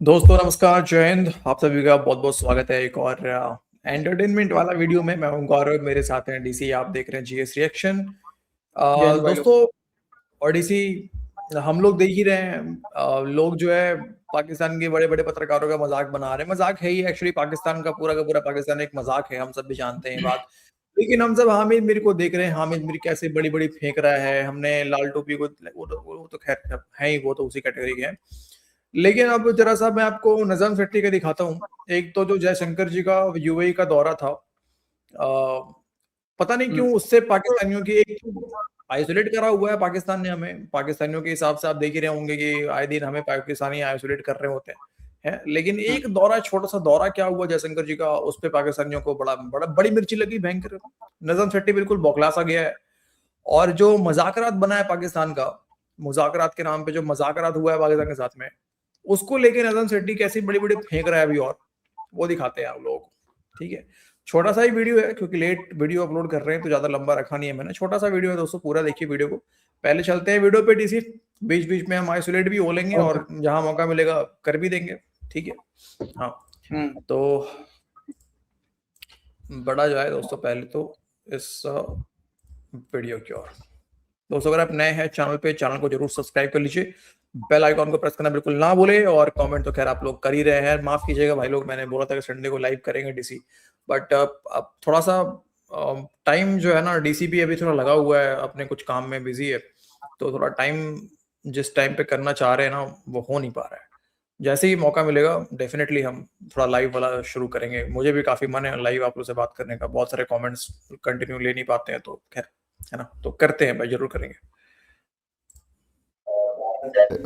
दोस्तों नमस्कार, जय हिंद। आप सभी का बहुत बहुत स्वागत है एक और एंटरटेनमेंट वाला वीडियो में। मैं हूं गौरव, मेरे साथ हैं डीसी। आप देख रहे हैं जीएस रिएक्शन। जय हिंद भाई लोग। दोस्तों और डीसी, हम लोग देख ही रहे हैं। लोग जो है पाकिस्तान के बड़े बड़े पत्रकारों का मजाक बना रहे हैं। मजाक है ही एक्चुअली, पाकिस्तान का पूरा पाकिस्तान एक मजाक है। हम सब भी जानते हैं ये बात। लेकिन हम सब हामिद मीर को देख रहे हैं। हामिद मीर कैसे बड़ी बड़ी फेंक रहा है। हमने लाल टोपी को, वो तो खैर है ही, वो तो उसी कैटेगरी के हैं। लेकिन अब जरा सा मैं आपको नजम सेट्टी का दिखाता हूँ। एक तो जो जयशंकर जी का यूएई का दौरा था, पता नहीं क्यों उससे पाकिस्तानियों की एक आइसोलेट करा हुआ है पाकिस्तान ने हमें। पाकिस्तानियों के हिसाब से आप देख ही रहे होंगे कि आए दिन हमें पाकिस्तानी आइसोलेट कर रहे होते हैं। लेकिन एक दौरा, छोटा सा दौरा क्या हुआ जयशंकर जी का, उस पे पाकिस्तानियों को बड़ी मिर्ची लगी, भयंकर। नजम सेट्टी बिल्कुल बौखला सा गया है। और जो मजाकरात बना है पाकिस्तान का, मुजाकरात के नाम पे जो मजाकरात हुआ है पाकिस्तान के साथ में, उसको लेके नजम सेट्टी कैसी बड़ी बड़ी फेंक रहा है अभी, और वो दिखाते हैं आप लोगों को। ठीक है, छोटा सा ही वीडियो है क्योंकि लेट वीडियो अपलोड कर रहे हैं तो ज्यादा लंबा रखा नहीं है मैंने। छोटा सा वीडियो है दोस्तों, पूरा देखिए वीडियो को। पहले चलते हैं वीडियो पे डीसी। बीच बीच में हम आइसोलेट भी हो लेंगे और जहां मौका मिलेगा कर भी देंगे। ठीक है, हाँ। तो बड़ा जो है दोस्तों, पहले तो इस वीडियो की ओर। दोस्तों अगर आप नए हैं चैनल पे, चैनल को जरूर सब्सक्राइब कर लीजिए। बेल आइकॉन को प्रेस करना बिल्कुल ना भूले। और कमेंट तो खैर आप लोग कर ही रहे हैं, माफ कीजिएगा भाई लोग। मैंने बोला था कि संडे को लाइव करेंगे डीसी, बट अब थोड़ा सा टाइम जो है ना, डीसी भी अभी थोड़ा लगा हुआ है, अपने कुछ काम में बिजी है। तो थोड़ा टाइम जिस टाइम पे करना चाह रहे हैं ना, वो हो नहीं पा रहा है। जैसे ही मौका मिलेगा डेफिनेटली हम थोड़ा लाइव वाला शुरू करेंगे। मुझे भी काफी मन है लाइव आप लोग से बात करने का। बहुत सारे कमेंट्स कंटिन्यू ले नहीं पाते हैं, तो खैर है ना, तो करते हैं भाई, जरूर करेंगे।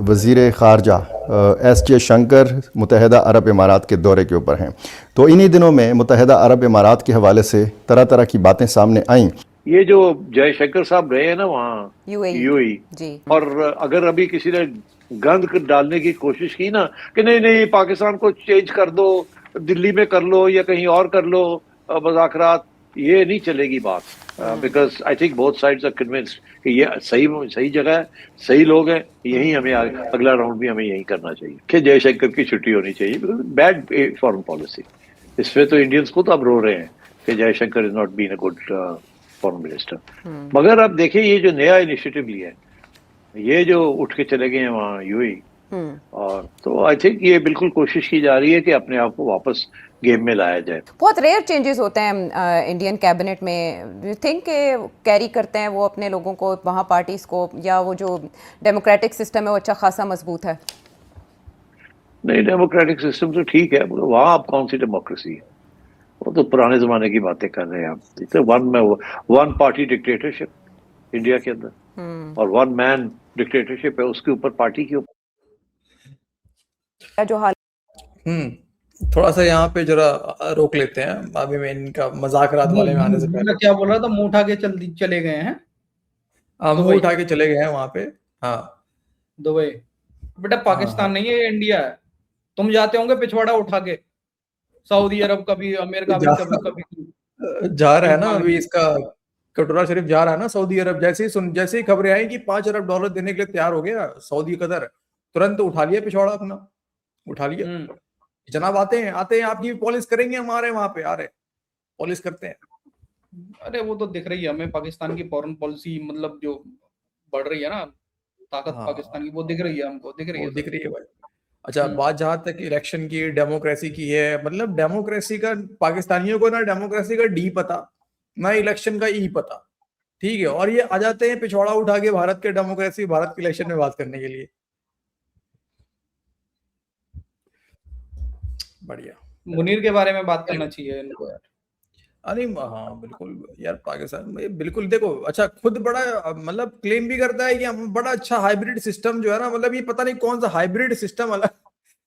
वज़ीर ख़ारजा एस जयशंकर मुत्तहिदा अरब इमारात के दौरे के ऊपर हैं। तो इन्हीं दिनों में मुत्तहिदा अरब इमारात के हवाले से तरह तरह की बातें सामने आईं। ये जो जयशंकर साहब गए हैं ना वहाँ यूएई जी, और अगर अभी किसी ने गंद डालने की कोशिश की ना कि नहीं नहीं पाकिस्तान को चेंज कर दो, दिल्ली में कर लो या कहीं और कर लो मुज़ाकरात, ये नहीं चलेगी बात। Because I think both sides are convinced कि ये सही जगह है, सही लोग हैं, यही हमें अगला राउंड भी हमें यही करना चाहिए कि जयशंकर की छुट्टी होनी चाहिए। बैड फॉरेन पॉलिसी, इसमें तो इंडियंस खुद अब रो रहे हैं कि Jaishankar is not been a good foreign minister. मगर अब देखिए ये जो नया इनिशिएटिव लिया है, ये जो उठ के चले गए हैं वहाँ यूएई, और तो आई थिंक ये बिल्कुल कोशिश की जा रही है कि अपने आप को वापस गेम में लाया जाए। बहुत रेयर चेंजेस होते हैं इंडियन कैबिनेट में। यू थिंक कैरी करते हैं वो अपने लोगों को वहाँ पार्टीज को, या वो जो डेमोक्रेटिक सिस्टम है वो अच्छा खासा मजबूत है? नहीं, डेमोक्रेटिक सिस्टम तो ठीक है, मगर वहाँ अब कौन सी डेमोक्रेसी है? वो तो पुराने जमाने की बातें कर रहे हैं आप। तो वन पार्टी डिक्टेटरशिप इंडिया के अंदर, और वन मैन डिक्टेटरशिप है, उसके ऊपर पार्टी के ऊपर जो हाल थोड़ा सा यहाँ पे जरा रोक लेते हैं। अभी मैं इनका मजाक रात वाले में आने से पहले क्या बोल रहा था, मुंह उठा के चले गए हैं। मुंह उठा के चले गए हैं वहां पे। हाँ, दुबई बेटा पाकिस्तान नहीं है, ये इंडिया है। तुम जाते होंगे पिछवाड़ा उठा के सऊदी अरब, कभी अमेरिका में, कभी जा रहा है ना अभी इसका कटोरा शरीफ जा रहा है ना सऊदी अरब। जैसे ही खबरें आई कि $5 अरब देने के लिए तैयार हो गया सऊदी कतर, तुरंत उठा लिया पिछवाड़ा अपना, उठा लिया। जनाब आते हैं आपकी भी पॉलिश करेंगे, हमारे वहां पे आ रहे पॉलिश करते हैं। अरे वो तो दिख रही है हमें, पाकिस्तान की फॉरेन पॉलिसी मतलब जो बढ़ रही है ना, ताकत पाकिस्तान की, वो दिख रही है हमको, दिख रही है भाई। अच्छा, बात जहां तक इलेक्शन की, डेमोक्रेसी की है, मतलब डेमोक्रेसी का पाकिस्तानियों को ना डेमोक्रेसी का डी पता, ना इलेक्शन का ई पता। ठीक है, और ये आ जाते हैं पिछवाड़ा उठा के भारत के डेमोक्रेसी, भारत के इलेक्शन में बात करने के लिए। बढ़िया। मुनीर के बारे में बात करना चाहिए इनको यार। अरे हाँ बिल्कुल यार, पाकिस्तान में बिल्कुल देखो। अच्छा, खुद बड़ा मतलब क्लेम भी करता है कि हम बड़ा अच्छा हाइब्रिड सिस्टम जो है ना, मतलब ये पता नहीं कौन सा हाइब्रिड सिस्टम अलग।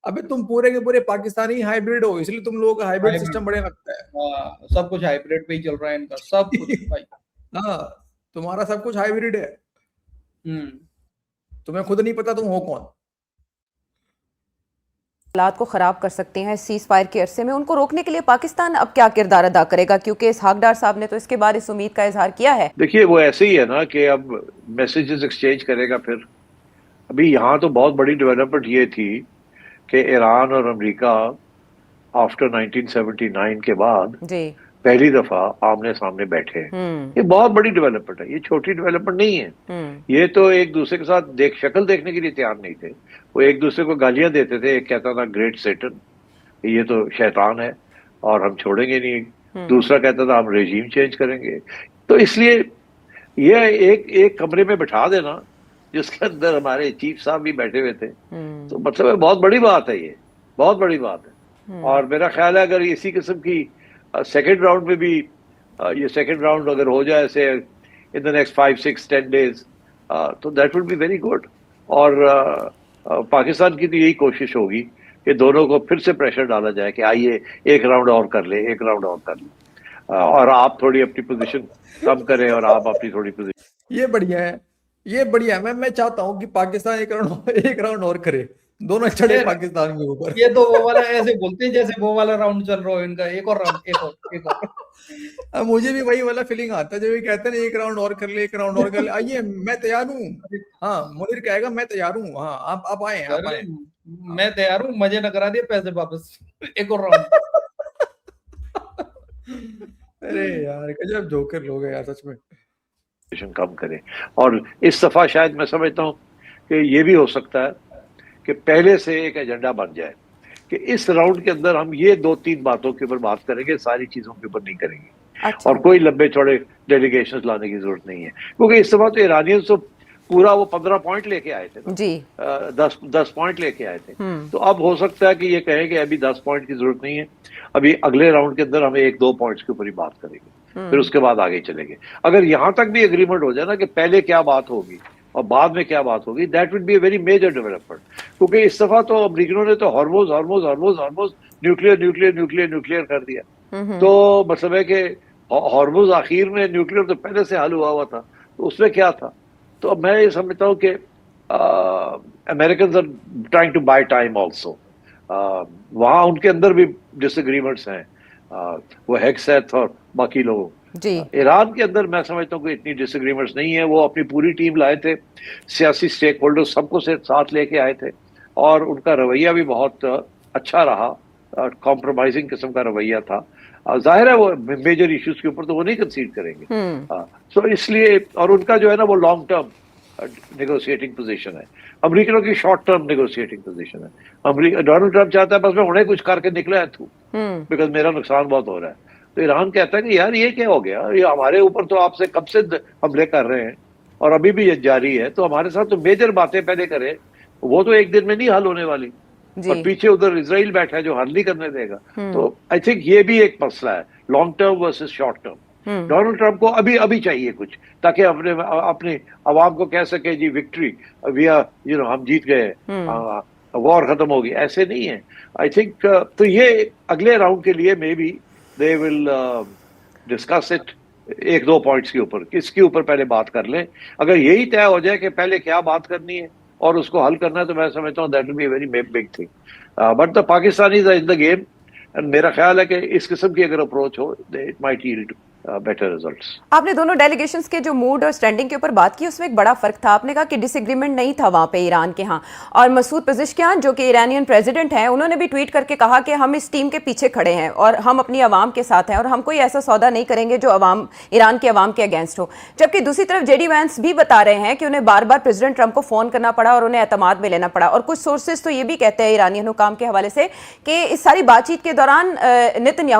अबे तुम पूरे के पूरे पाकिस्तानी हाइब्रिड हो, इसलिए तुम लोगों का हाइब्रिड सिस्टम बड़े लगता है। सब कुछ हाइब्रिड पे ही चल रहा है इनका, सब कुछ भाई। हाँ, तुम्हारा सब कुछ हाइब्रिड है। तुम्हें खुद नहीं पता तुम हो कौन। हालात को ख़राब कर सकते हैं सीज फायर के अरसे में, उनको रोकने के लिए पाकिस्तान अब क्या किरदार अदा करेगा? क्योंकि इसहाकडार साहब ने तो इसके बाद इस उम्मीद का इजहार किया है। देखिए वो ऐसे ही है ना कि अब मैसेजेस एक्सचेंज करेगा। फिर अभी यहाँ तो बहुत बड़ी डेवलपमेंट ये थी कि ईरान और अमेरिका आफ्टर 1979 के बाद जी। पहली दफा आमने सामने बैठे हैं। ये बहुत बड़ी डेवलपमेंट है, ये छोटी डेवलपमेंट नहीं है। ये तो एक दूसरे के साथ शक्ल देखने के लिए तैयार नहीं थे, वो एक दूसरे को गालियां देते थे। एक कहता था ग्रेट सेटन, ये तो शैतान है और हम छोड़ेंगे नहीं। दूसरा कहता था हम रेजीम चेंज करेंगे। तो इसलिए ये एक कमरे में बिठा देना जिसके अंदर हमारे चीफ साहब भी बैठे हुए थे, तो मतलब बहुत बड़ी बात है, ये बहुत बड़ी बात है। और मेरा ख्याल है अगर इसी किस्म की सेकेंड राउंड में भी ये सेकेंड राउंड अगर हो जाए ऐसे इन द नेक्स्ट 5-6-10 डेज, तो that would be very good. और पाकिस्तान की तो यही कोशिश होगी कि दोनों को फिर से प्रेशर डाला जाए कि आइए एक राउंड और कर ले, एक राउंड और कर ले, और आप थोड़ी अपनी पोजीशन कम करें और आप अपनी थोड़ी पोजीशन। ये बढ़िया है, ये बढ़िया है। मैं चाहता हूँ कि पाकिस्तान एक राउंड और करे, दोनों चढ़े पाकिस्तान के ऊपर। ये तो वो वाला ऐसे बोलते हैं जैसे वो वाला राउंड चल रहा हो इनका, एक और राउंड, एक और। मुझे भी वही वाला फीलिंग आता है जब ये कहते हैं एक राउंड और कर ले, एक राउंड और कर ले। आइए मैं तैयार हूँ। हाँ, मुनीर कहेगा मैं तैयार हूँ। हाँ, आप आए, आप आए। मैं तैयार हूँ, मजे न करा दिए, पैसे वापस, एक और राउंड। अरे यार गजब जोकर लोग हैं यार सच में। कम करें। और इस दफा शायद मैं समझता हूँ कि ये भी हो सकता है कि पहले से एक एजेंडा बन जाए कि इस राउंड के अंदर हम ये 2-3 बातों के ऊपर बात करेंगे, सारी चीजों के ऊपर नहीं करेंगे। अच्छा। और कोई लंबे चौड़े डेलीगेशन लाने की जरूरत नहीं है, क्योंकि इस दफा तो ईरानियंस तो पूरा वो 15 पॉइंट लेके आए थे ना। जी। 10 पॉइंट लेके आए थे। तो अब हो सकता है कि ये कहें कि अभी 10 पॉइंट की जरूरत नहीं है, अभी अगले राउंड के अंदर हमें 1-2 पॉइंट्स के ऊपर ही बात करेंगे, फिर उसके बाद आगे चलेंगे। अगर यहां तक भी एग्रीमेंट हो जाए ना कि पहले क्या बात होगी और बाद में क्या बात होगी, that would be a very major development. क्योंकि इस दफा तो अमेरिकनों ने तो हॉर्मोज न्यूक्लियर कर दिया। तो मतलब है कि हॉर्मोज आखिर में, न्यूक्लियर तो पहले से हल हुआ था, तो उसमें क्या था। तो मैं ये समझता हूँ कि American are trying to buy time also. वहां उनके अंदर भी डिसएग्रीमेंट्स हैं, वो हेक्सेथ और बाकी लोगों। जी। ईरान के अंदर मैं समझता हूँ कि इतनी डिसएग्रीमेंट्स नहीं है। वो अपनी पूरी टीम लाए थे, सियासी स्टेक होल्डर्स सबको साथ लेके आए थे, और उनका रवैया भी बहुत अच्छा रहा, कॉम्प्रोमाइजिंग किस्म का रवैया था। जाहिर है वो मेजर इश्यूज के ऊपर तो वो नहीं कंसीड करेंगे। सो इसलिए, और उनका जो है ना वो लॉन्ग टर्म नेगोशिएटिंग पोजीशन है, अमेरिकनों की शॉर्ट टर्म नेगोशिएटिंग पोजीशन है। डोनाल्ड ट्रंप चाहता है बस मैं उन्हें कुछ करके निकला है तू, बिकॉज मेरा नुकसान बहुत हो रहा है। तो ईरान कहता है कि यार ये क्या हो गया, ये हमारे ऊपर तो आपसे कब से हमले कर रहे हैं और अभी भी ये जारी है, तो हमारे साथ तो मेजर बातें पहले करें, वो तो एक दिन में नहीं हल होने वाली। और पीछे उधर इजराइल बैठा है जो हल नहीं करने देगा। तो आई थिंक ये भी एक मसला है, long term versus short term. Donald Trump को अभी चाहिए कुछ, ताकि अपने अवाम को कह सके जी विक्ट्री, वी आर हम जीत गए, वॉर खत्म होगी। ऐसे नहीं है आई थिंक। तो ये अगले राउंड के लिए may be they will discuss it 1-2 points के ऊपर, किसके ऊपर पहले बात कर लें। अगर यही तय हो जाए कि पहले क्या बात करनी है और उसको हल करना है, तो मैं समझता हूँ that will be a very big thing. But the Pakistanis are in the game, and मेरा ख्याल है कि इस किस्म की अगर अप्रोच हो, it might yield better results. आपने दोनों डेलीगेशंस के जो मूड और स्टैंडिंग के ऊपर बात की, उसमें एक बड़ा फर्क था। आपने कहा कि डिसएग्रीमेंट नहीं था वहां पे ईरान के यहाँ, और मसूद पेज़ेश्कियान जो कि ईरानियन प्रेसिडेंट हैं, उन्होंने भी ट्वीट करके कहा कि हम इस टीम के पीछे खड़े हैं और हम अपनी आवाम के साथ हैं और हम कोई ऐसा सौदा नहीं करेंगे जो ईरान के अवाम के अगेंस्ट हो। जबकि दूसरी तरफ जेडी वैंस भी बता रहे हैं कि उन्हें बार बार प्रेसिडेंट ट्रंप को फोन करना पड़ा और उन्हें एतमाद में लेना पड़ा। और कुछ सोर्सेज तो ये भी कहते हैं ईरानी हुकाम के हवाले से कि इस सारी बातचीत के दौरान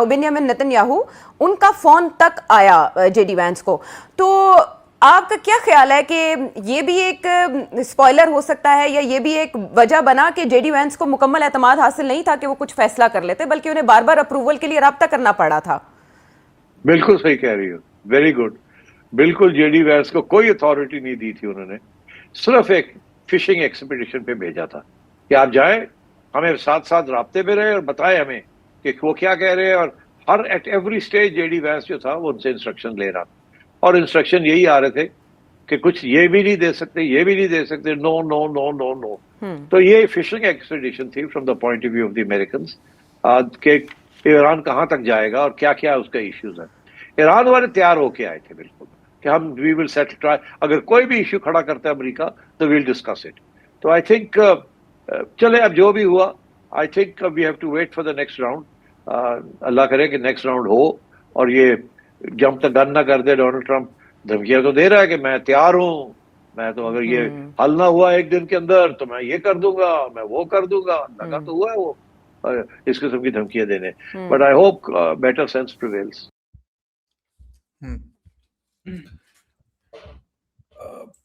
बेंजामिन नेतन्याहू उनका फोन तक आया जेडी वैंस को। तो आपका क्या ख्याल है कि ये भी एक स्पॉइलर हो सकता है, या ये भी एक वजह बना कि जेडी वैंस को मुकम्मल एतमाद हासिल नहीं था कि वो कुछ फैसला कर लेते, बल्कि उन्हें बार बार अप्रूवल के लिए राब्ता करना पड़ा था? बिल्कुल सही कह रही हो, वेरी गुड। बिल्कुल जेडी वैंस को कोई अथॉरिटी नहीं दी थी उन्होंने, सिर्फ एक फिशिंग एक्सपीडिशन पे भेजा था कि आप जाएं, हमें साथ साथ राब्ते में रहे और बताएं हमें कि वो क्या कह रहे हैं। और her at every stage JD Vance जो था वो उनसे इंस्ट्रक्शन ले रहा था, और इंस्ट्रक्शन यही आ रहे थे कि कुछ ये भी नहीं दे सकते, ये भी नहीं दे सकते, no no no no no. तो ये फिशिंग एक्सपीडिशन थी from the point of view of the Americans कि ईरान कहाँ तक जाएगा और क्या क्या उसका इश्यूज है। ईरान वाले तैयार होके आए थे बिल्कुल कि हम वी विल सेट ट्राई, अगर कोई भी इश्यू खड़ा करता है अमेरिका तो वील डिस्कस इट। तो आई थिंक चले अब जो भी हुआ I think we have to wait for the next round. अल्लाह करे कि नेक्स्ट राउंड हो और ये जंप द गन ना कर दे डोनाल्ड ट्रंप। धमकियां तो दे रहा है कि मैं तैयार हूँ, मैं तो अगर ये हल ना हुआ एक दिन के अंदर तो मैं ये कर दूंगा, मैं वो कर दूंगा। लगा तो हुआ है वो इस किस्म की धमकियां देने। But I hope better sense prevails.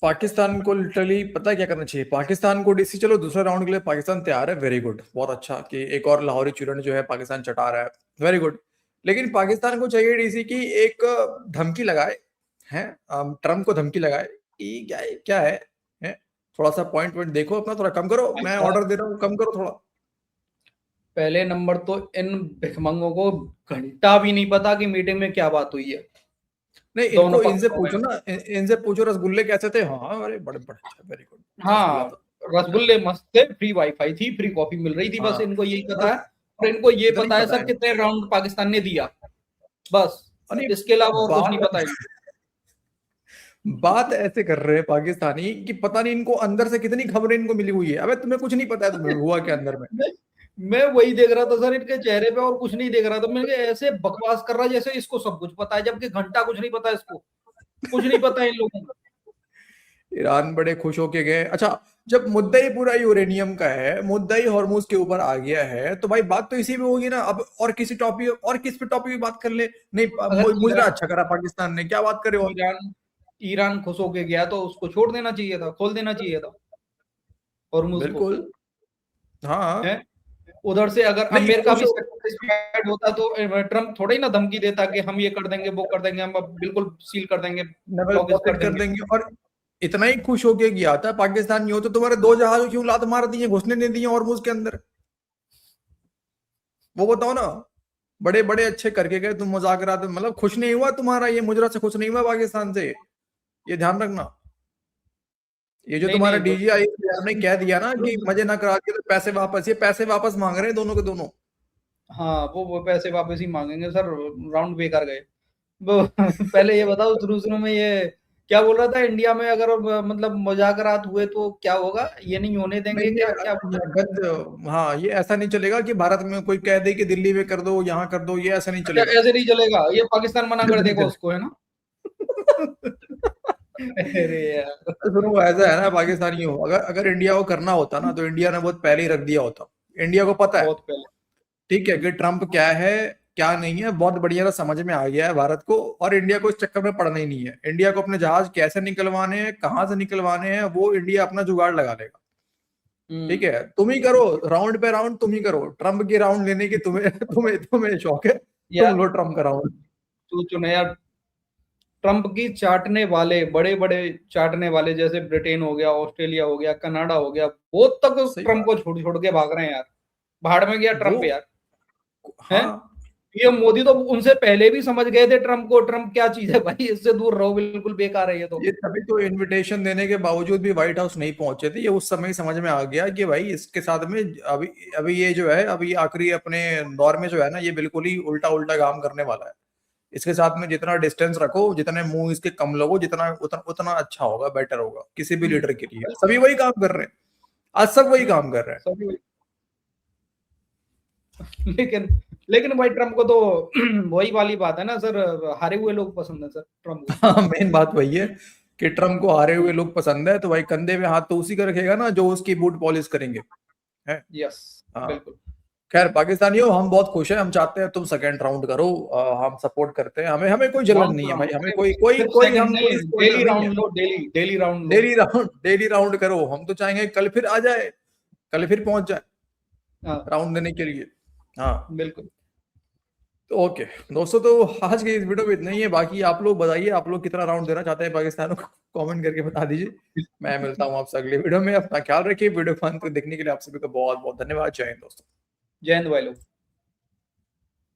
Pakistan को लिटरली पता है क्या करना चाहिए। पाकिस्तान को डीसी, चलो दूसरे राउंड के लिए पाकिस्तान तैयार है, वेरी गुड, बहुत अच्छा कि एक और लाहौरी चूरन जो है पाकिस्तान चटा रहा है, वेरी गुड। लेकिन पाकिस्तान को चाहिए डीसी की एक धमकी लगाए हैं, ट्रम्प को धमकी लगाए कि क्या है, थोड़ा सा पॉइंट देखो अपना, थोड़ा कम करो, मैं ऑर्डर दे रहा हूँ कम करो थोड़ा। पहले नंबर तो इन भिखमंगों को घंटा भी नहीं पता कि मीटिंग में क्या बात हुई है। नहीं, इनको इनसे पूछो ना, इनसे पूछो रसगुल्ले कैसे थे। हाँ अरे बड़े अच्छा, वेरी गुड। हाँ रसगुल्ले मस्त थे, फ्री वाईफाई थी, फ्री कॉफी मिल रही थी, बस इनको यही पता है। और इनको ये पता है सर कितने राउंड पाकिस्तान ने दिया, बस इसके अलावा और कुछ नहीं पता है। बात ऐसे कर रहे हैं पाकिस्तानी कि पता नहीं इनको अंदर से कितनी खबरें इनको मिली हुई है। अबे तुम्हें कुछ नहीं पता है तुम्हें हुआ क्या अंदर में। मैं वही देख रहा था सर इनके चेहरे पे और कुछ नहीं देख रहा था। मैं ऐसे बकवास कर रहा जैसे इसको सब कुछ पता है, जबकि घंटा कुछ नहीं पता, इसको कुछ नहीं पता इन लोगों को। ईरान बड़े खुश होके गए। अच्छा, जब मुद्दा ही पूरा यूरेनियम का है, मुद्दा ही हॉर्मुज के ऊपर आ गया है, तो भाई बात तो इसी में होगी ना। अब और किसी टॉपिक और किस पे टॉपिक की बात कर ले। नहीं मुजरा अच्छा करा पाकिस्तान ने, क्या बात करे। ईरान खुश होके गया तो उसको छोड़ देना चाहिए था, खोल देना चाहिए था हॉर्मुज को। बिल्कुल हाँ। उधर से अगर अमेरिका भी सैटिस्फाइड होता तो ट्रम्प थोड़ा ही ना धमकी देता कि हम ये कर देंगे वो कर देंगे, हम बिल्कुल सील कर देंगे, कर देंगे। और इतना ही खुश होके गया था पाकिस्तान। हो तो तुम्हारे 2 जहाज क्यों लात मार दिए, घुसने नहीं दिए हॉर्मुज के अंदर, वो बताओ ना। बड़े बड़े अच्छे करके गए तुम मुज़ाकरात, मतलब खुश नहीं हुआ तुम्हारा ये मुजरा से, खुश नहीं हुआ पाकिस्तान से, ये ध्यान रखना। ये जो तुम्हारा डीजीआई ने कह दिया ना कि मजे ना करा के तो पैसे वापस, ये पैसे वापस मांग रहे हैं दोनों के दोनों। हाँ वो पैसे वापस ही मांगेंगे सर, राउंड बेकार गए। पहले ये बताओ शुरू में ये क्या बोल रहा था, इंडिया में अगर मतलब मुज़ाकरात हुए तो क्या होगा, ये नहीं होने देंगे क्या हाँ ये ऐसा नहीं चलेगा कि भारत में कोई कह दे कि दिल्ली में कर दो, यहाँ कर दो, ये ऐसा नहीं चलेगा। ऐसे नहीं चलेगा, ये पाकिस्तान मना कर देगा उसको, है ना। अरे यार सुनो ऐसा है ना, पाकिस्तानी हो, अगर इंडिया को करना होता ना तो इंडिया ने बहुत पहले ही रख दिया होता। इंडिया को पता है बहुत पहले, ठीक है, कि ट्रम्प क्या है क्या नहीं है, बहुत बढ़िया समझ में आ गया है भारत को। और इंडिया को इस चक्कर में पड़ना ही नहीं है। इंडिया को अपने जहाज कैसे निकलवाने हैं, कहां से निकलवाने हैं, वो इंडिया अपना जुगाड़ लगा लेगा। ठीक है, तुम ही करो राउंड पे राउंड, तुम ही करो। ट्रम्प की राउंड लेने की तुम्हें शौक है, तुम लो ट्रम्प का राउंड। तू चुने यार, ट्रम्प की चाटने वाले, बड़े बड़े चाटने वाले, जैसे ब्रिटेन हो गया, ऑस्ट्रेलिया हो गया, कनाडा हो गया, वो तक ट्रम्प को छोड़ छोड़ के भाग रहे हैं यार। भाड़ में गया ट्रम्प यार। हाँ। ये मोदी तो उनसे पहले भी समझ गए थे ट्रम्प को, ट्रम्प क्या चीज है भाई, इससे दूर रहो, बिल्कुल बेकार है ये तो। ये तभी तो इनविटेशन देने के बावजूद भी व्हाइट हाउस नहीं पहुंचे थे। ये उस समय समझ में आ गया कि भाई इसके साथ में अभी ये जो है, अभी आखिरी अपने दौर में जो है ना, ये बिल्कुल ही उल्टा उल्टा काम करने वाला है। इसके साथ में जितना डिस्टेंस रखो, जितने मुंह इसके कम लगो, उतना अच्छा होगा, बेटर होगा किसी भी लीडर के लिए। सभी वही काम कर रहे हैं आज, सब वही काम कर रहे हैं। लेकिन भाई ट्रम्प को तो वही वाली बात है ना सर, हारे हुए लोग पसंद है सर ट्रम्प को। हाँ मेन बात वही है कि ट्रम्प को हारे हुए लोग पसंद है। तो भाई कंधे में हाथ तो उसी का रखेगा ना जो उसकी बूट पॉलिश करेंगे, है। यस बिल्कुल। खैर पाकिस्तानियों, हम बहुत खुश हैं, हम चाहते हैं तुम सेकंड राउंड करो, हम सपोर्ट करते हैं। हमें कोई जलन नहीं है भाई, हमें कोई हम डेली राउंड करो। हम तो चाहेंगे कल फिर आ जाए, कल फिर पहुंच जाए राउंड देने के लिए। हाँ बिल्कुल। तो ओके दोस्तों, तो आज की इस वीडियो में इतना ही है। बाकी आप लोग बताइए, आप लोग कितना राउंड देना चाहते हैं पाकिस्तान को, कमेंट करके बता दीजिए। मैं मिलता हूँ आपसे अगले वीडियो में। अपना ख्याल रखिए। वीडियो को अंत तक देखने के लिए आप सभी का बहुत बहुत धन्यवाद। जय हिंद दोस्तों। जय हिंद भाई लोग।